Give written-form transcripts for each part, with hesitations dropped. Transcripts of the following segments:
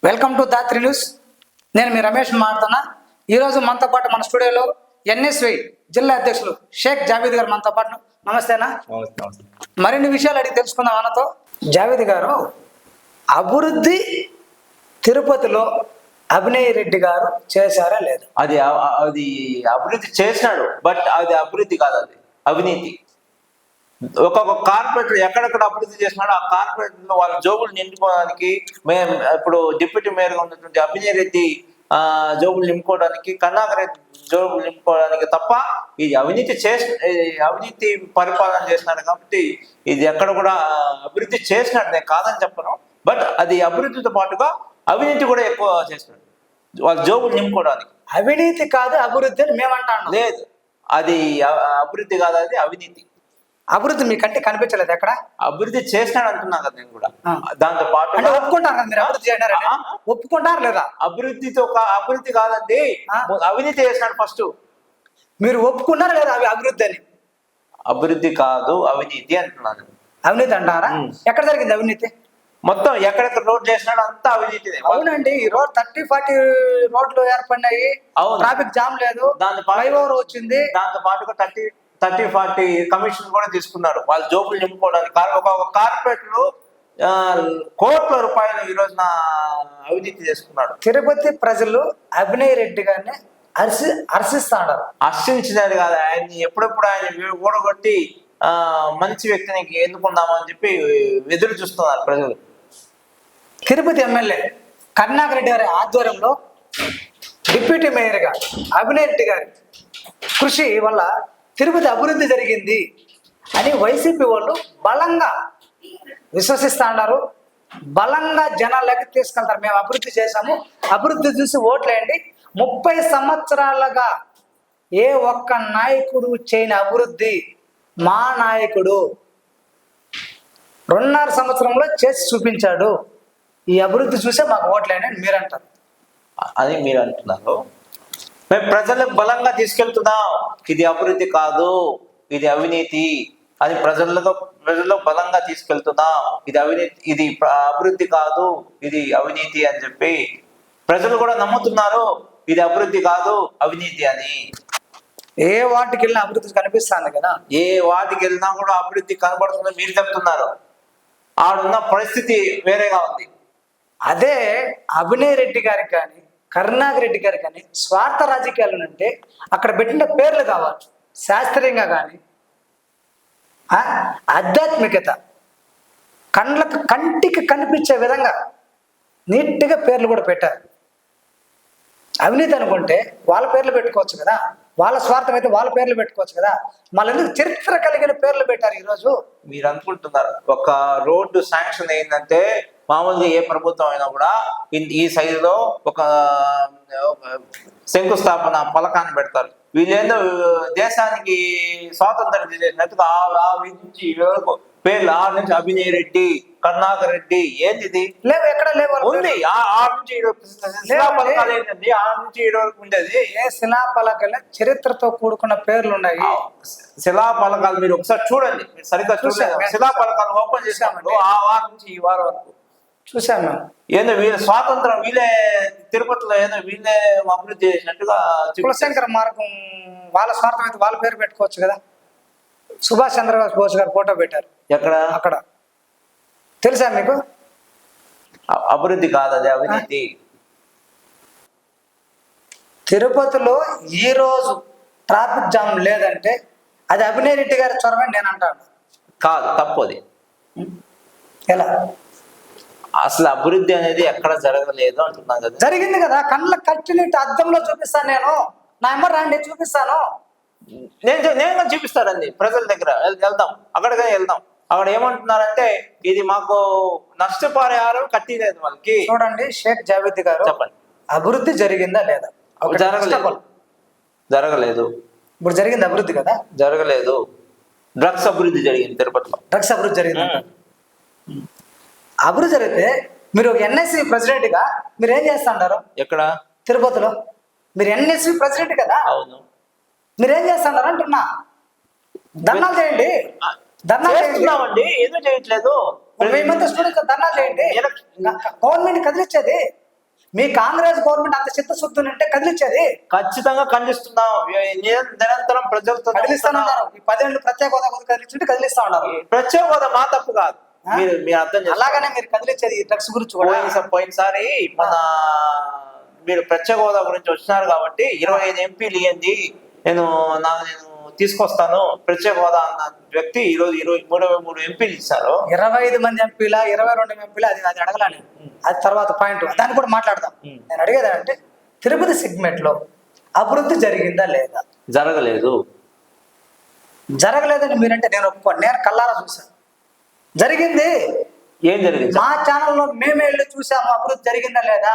Welcome to Dhatri news. నేను మీ రమేష్ మాట్లాడుతున్నా. ఈరోజు మనతో పాటు మన స్టూడియోలో ఎన్ఎస్వి జిల్లా అధ్యక్షులు షేక్ జావేద్ గారు మనతో పాటు. నమస్తేనా. మరిన్ని విషయాలు అడిగి తెలుసుకుందాం అన్నతో. జావేద్ గారు, అభివృద్ధి తిరుపతిలో అభినయ్ రెడ్డి గారు చేశారా లేదు? అది అభివృద్ధి చేసినాడు, బట్ అది అభివృద్ధి కాదు, అది అవినీతి. ఒక్కొక్క కార్పొరేటర్ ఎక్కడెక్కడ అభివృద్ధి చేసినాడో ఆ కార్పొరేటర్ లో వాళ్ళ జోబులు నింపుకోవడానికి మేము ఇప్పుడు డిప్యూటీ మేయర్ గా ఉన్నటువంటి అభినయ్ రెడ్డి జోబులు నింపుకోవడానికి, కరుణాకర్ రెడ్డి జోబులు నింపుకోవడానికి తప్ప ఇది అవినీతి పరిపాలన చేసినాడు. కాబట్టి ఇది ఎక్కడ కూడా అభివృద్ధి చేసినాడు, నేను కాదని చెప్పను. బట్ అది అభివృద్ధితో పాటుగా అవినీతి కూడా ఎక్కువ చేసినాడు, వాళ్ళ జోబులు నింపుకోవడానికి. అవినీతి కాదు అభివృద్ధి అని మేమంటాను. లేదు, అది అభివృద్ధి కాదు, అది అవినీతి. అభివృద్ధి మీకంటే కనిపించలేదు ఎక్కడ? అభివృద్ధి చేసినాడు అంటున్నా కదా నేను కూడా. దాంతో పాటు ఒప్పుకుంటారు కదా మీరు, అభివృద్ధి చేయడారు ఒప్పుకుంటారు లేదా? అభివృద్ధితో అభివృద్ధి కాదండి, అవినీతి చేసినాడు ఫస్ట్. మీరు ఒప్పుకున్నారు లేదా అవి అభివృద్ధి అని? అభివృద్ధి కాదు, అవినీతి అంటున్నాను. అవినీతి అంటారా? ఎక్కడ జరిగింది అవినీతి? మొత్తం ఎక్కడెక్కడ రోడ్ చేసినాడు అంతా అవినీతి. అవునండి, ఈ రోడ్ 30-40 రోడ్లు ఏర్పడినాయి, ట్రాఫిక్ జామ్ లేదు, ఫ్లైఓవర్ వచ్చింది. దాంతో పాటుగా 30-40 కమిషన్ కూడా తీసుకున్నారు వాళ్ళ జోబులు నింపుకోవడానికి. ఒక కార్పొరేటర్ కోట్ల రూపాయలు ఈ రోజున అవినీతి చేసుకున్నాడు. తిరుపతి ప్రజలు అభినయ్ రెడ్డి గారిని హర్షిస్తున్నారు. హర్షించినది కాదు, ఆయన్ని ఎప్పుడెప్పుడు ఆయన ఓడగొట్టి మంచి వ్యక్తిని ఎన్నుకుందామని చెప్పి ఎదురు చూస్తున్నారు ప్రజలు. తిరుపతి ఎమ్మెల్యే కరుణాకర్ రెడ్డి గారి ఆధ్వర్యంలో డిప్యూటీ మేయర్గా అభినయ్ రెడ్డి గారి కృషి వల్ల తిరుపతి అభివృద్ధి జరిగింది అని వైసీపీ వాళ్ళు బలంగా విశ్వసిస్తా ఉన్నారు. బలంగా జనాలకి తీసుకెళ్తారు. మేము అభివృద్ధి చేశాము, అభివృద్ధి చూసి ఓట్లేయండి. 30 సంవత్సరాలుగా ఏ ఒక్క నాయకుడు చేయని అభివృద్ధి మా నాయకుడు 2.5 సంవత్సరంలో చేసి చూపించాడు. ఈ అభివృద్ధి చూసే మాకు ఓట్లేయండి అని మీరు అంటారు. అది మీరు అంటున్నారు. మేము ప్రజలకు బలంగా తీసుకెళ్తున్నాం, ఇది అభివృద్ధి కాదు, ఇది అవినీతి అది ప్రజల్లో బలంగా తీసుకెళ్తున్నాం. ఇది అవినీతి, ఇది అభివృద్ధి కాదు, ఇది అవినీతి అని చెప్పి ప్రజలు కూడా నమ్ముతున్నారు. ఇది అభివృద్ధి కాదు, అవినీతి అని. ఏ వాటికి వెళ్ళినా అభివృద్ధి కనిపిస్తుంది కదా. ఏ వాటికి వెళ్ళినా కూడా అభివృద్ధి కనబడుతుందని మీరు చెప్తున్నారు. ఆడున్న పరిస్థితి వేరేగా ఉంది. అదే అభినయ్ రెడ్డి గారికి కానీ కరుణాకర్ రెడ్డి గారికి కానీ స్వార్థ రాజకీయాలు అంటే అక్కడ పెట్టిన పేర్లు కావచ్చు, శాస్త్రీయంగా కానీ ఆధ్యాత్మికత కంటికి కనిపించే విధంగా నీట్గా పేర్లు కూడా పెట్టారు. అవినీతి అనుకుంటే వాళ్ళ పేర్లు పెట్టుకోవచ్చు కదా, వాళ్ళ స్వార్థం అయితే వాళ్ళ పేర్లు పెట్టుకోవచ్చు కదా. మళ్ళీ ఎందుకు చరిత్ర కలిగిన పేర్లు పెట్టారు ఈరోజు? మీరు అనుకుంటున్నారు ఒక రోడ్డు శాంక్షన్ అయిందంటే మామూలుగా ఏ ప్రభుత్వం అయినా కూడా ఈ సైజులో ఒక శంకుస్థాపన పలకాన్ని పెడతారు. వీళ్ళేందో దేశానికి స్వాతంత్రం చేసినట్టుగా నుంచి వరకు పేర్లు ఆ నుంచి అభినయ్ రెడ్డి, కరుణాకర్ రెడ్డి, ఏంది ఇది? లేవు, ఎక్కడ లేవు. ఉంది ఆ నుంచి శిలాపలకాలు ఏంటండి, ఆ నుంచి ఈ వరకు ఉండేది. ఏ శిలాపలకాల చరిత్రతో కూడుకున్న పేర్లు ఉన్నాయి. శిలాపలకాలు మీరు ఒకసారి చూడండి, మీరు సరిగ్గా చూసారు. శిలాపలకాలు ఓపెన్ చేసాము ఆ వారం నుంచి ఈ వారం వరకు చూసాను మేము. ఏదో వీళ్ళ స్వాతంత్రం వీళ్ళే తిరుపతిలో ఏదో వీళ్ళే అభివృద్ధి చేసినట్టుగా. కులశంకర మార్గం వాళ్ళ స్వార్థం అయితే వాళ్ళ పేరు పెట్టుకోవచ్చు కదా. సుభాష్ చంద్రబోస్ గారు ఫోటో పెట్టారు ఎక్కడ? అక్కడ. తెలుసా మీకు? అభివృద్ధి కాదు, అది అవినీతి. తిరుపతిలో ఈ రోజు ట్రాఫిక్ జామ్ లేదంటే అది అభినయ్ రెడ్డి గారి చొరవ నేను అంటాను. కాదు, తప్పది. ఎలా? అసలు అభివృద్ధి అనేది ఎక్కడ జరగలేదు అంటున్నాను కదా. జరిగింది కదా, కళ్ళ కట్టినట్టు అద్దంలో చూపిస్తాను నేను. నా ఎమ్మరు రండి చూపిస్తాను. నేను చూపిస్తానండి, ప్రజల దగ్గర వెళ్దాం, అక్కడికే వెళ్దాం. అక్కడ ఏమంటున్నారంటే ఇది మాకు నష్టపరిహారం కట్టిలేదు వాళ్ళకి. చూడండి షేక్ జావేద్ గారు, చెప్పండి, అభివృద్ధి జరిగిందా లేదా? జరగలేదు. ఇప్పుడు జరిగింది అభివృద్ధి కదా? జరగలేదు. డ్రగ్స్ అభివృద్ధి జరిగింది తిరుపతిలో. డ్రగ్స్ అభివృద్ధి జరిగింది. అభివృద్ధి జరిగితే మీరు ఒక ఎన్ఎస్సి ప్రెసిడెంట్ గా మీరు ఏం చేస్తున్నారు? ఎక్కడ? తిరుపతిలో. మీరు ఎన్ఎస్సి ప్రెసిడెంట్ కదా. అవును. మీరేం చేస్తున్నారు అంటున్నా. ధర్నాలు చేయండి. ధర్నాలు ఏదో చేయట్లేదు. స్టూడెంట్స్ ధర్నా చేయండి. గవర్నమెంట్ కదిలిచ్చేది మీ కాంగ్రెస్ గవర్నమెంట్ అంత చిత్తశుద్ధి ఉంటే కదిలించేది. ఖచ్చితంగా ఖండిస్తున్నాం. నిరంతరం ప్రజలతో కదిలిస్తానన్నారు. ఈ 10 ఏళ్ళు ప్రత్యేక హోదా కోసం కదిలించుంటే కదిలిస్తా ఉన్నారు. ప్రత్యేక హోదా మా తప్పు కాదు. మీరు అర్థం చేసుకోవాలి. అలాగనే మీరు కదిలించేది ఈ డ్రగ్స్ గురించి కూడా. పోయినసారి మన మీరు ప్రత్యేక హోదా గురించి వచ్చినారు కాబట్టి 25 ఎంపీలు ఇవ్వండి, నేను తీసుకొస్తాను ప్రత్యేక హోదా అన్న వ్యక్తి ఈరోజు 23 ఎంపీలు ఇచ్చారు. 25 మంది ఎంపీల 22 ఎంపీల అది అడగలాని, అది తర్వాత పాయింట్, దాన్ని కూడా మాట్లాడదాం. నేను అడిగేది అంటే తిరుపతి సెగ్మెంట్ లో అభివృద్ధి జరిగిందా లేదా? జరగలేదు. జరగలేదని మీరంటే నేను ఒప్పుకోను. నేను కల్లారా చూసాను, జరిగింది. ఏం జరిగింది? మా ఛానల్లో మేమే వెళ్ళి చూసాము, అభివృద్ధి జరిగిందా లేదా.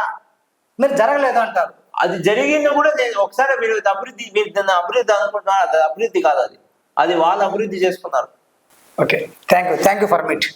మీరు జరగలేదు అంటారు. అది జరిగింది కూడా ఒకసారి మీరు దాన్ని అభివృద్ధి అనుకుంటున్నారు. అది అభివృద్ధి కాదు, అది వాళ్ళు అభివృద్ధి చేసుకున్నారు. Okay, thank you for meet.